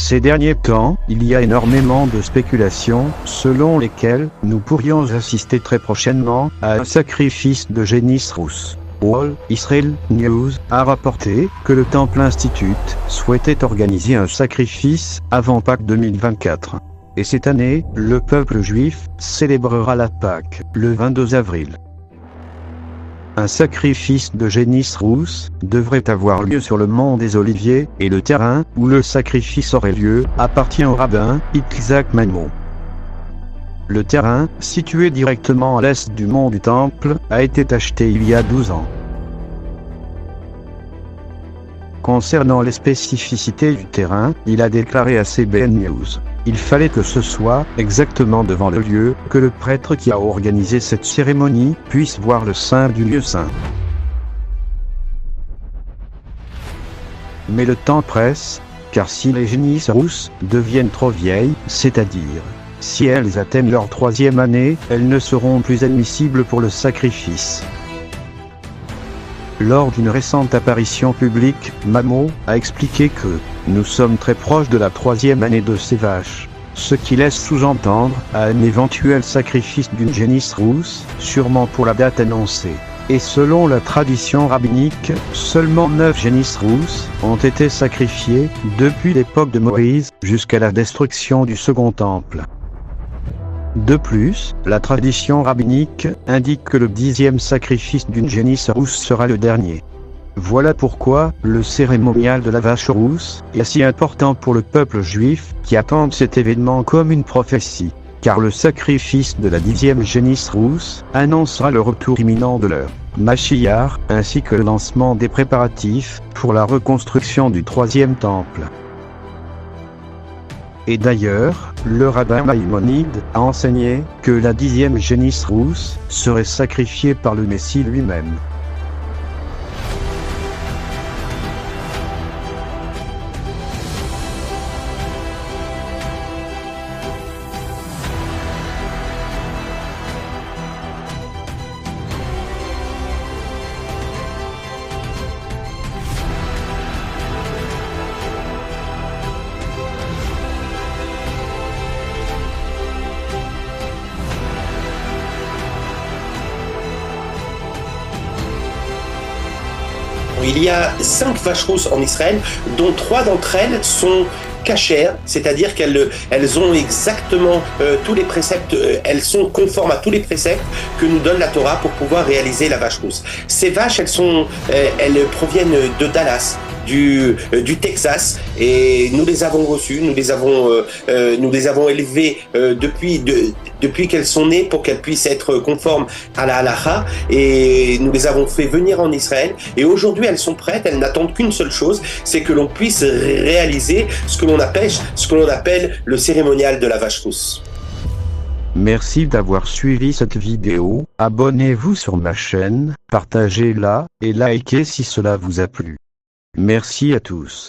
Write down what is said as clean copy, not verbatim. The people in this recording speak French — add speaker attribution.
Speaker 1: Ces derniers temps, il y a énormément de spéculations, selon lesquelles nous pourrions assister très prochainement à un sacrifice de génisses rousses. All Israel News a rapporté que le Temple Institute souhaitait organiser un sacrifice avant Pâques 2024. Et cette année, le peuple juif célébrera la Pâques le 22 avril. Un sacrifice de génisses rousses devrait avoir lieu sur le mont des Oliviers, et le terrain où le sacrifice aurait lieu appartient au rabbin Yitzhak Maimon. Le terrain, situé directement à l'est du mont du Temple, a été acheté il y a 12 ans. Concernant les spécificités du terrain, il a déclaré à CBN News: il fallait que ce soit exactement devant le lieu, que le prêtre qui a organisé cette cérémonie puisse voir le sein du lieu saint. Mais le temps presse, car si les génisses rousses deviennent trop vieilles, c'est-à-dire si elles atteignent leur 3e année, elles ne seront plus admissibles pour le sacrifice. Lors d'une récente apparition publique, Mamo a expliqué que « nous sommes très proches de la 3e année de ces vaches », ce qui laisse sous-entendre à un éventuel sacrifice d'une génisse rousse, sûrement pour la date annoncée. Et selon la tradition rabbinique, seulement 9 génisses rousses ont été sacrifiées depuis l'époque de Moïse jusqu'à la destruction du Second Temple. De plus, la tradition rabbinique indique que le 10e sacrifice d'une génisse rousse sera le dernier. Voilà pourquoi le cérémonial de la vache rousse est si important pour le peuple juif qui attend cet événement comme une prophétie, car le sacrifice de la 10e génisse rousse annoncera le retour imminent de leur Mashiach, ainsi que le lancement des préparatifs pour la reconstruction du 3e temple. Et d'ailleurs, le rabbin Maïmonide a enseigné que la 10e génisse rousse serait sacrifiée par le Messie lui-même.
Speaker 2: Il y a 5 vaches rousses en Israël, dont 3 d'entre elles sont cachères, c'est-à-dire qu'elles ont exactement tous les préceptes, elles sont conformes à tous les préceptes que nous donne la Torah pour pouvoir réaliser la vache rousse. Ces vaches, elles proviennent de Dallas, du Texas, et nous les avons reçues, nous les avons élevées depuis qu'elles sont nées pour qu'elles puissent être conformes à la halacha, et nous les avons fait venir en Israël, et aujourd'hui elles sont prêtes, elles n'attendent qu'une seule chose, c'est que l'on puisse réaliser ce que l'on appelle le cérémonial de la vache rousse.
Speaker 1: Merci d'avoir suivi cette vidéo, abonnez-vous sur ma chaîne, partagez-la, et likez si cela vous a plu. Merci à tous.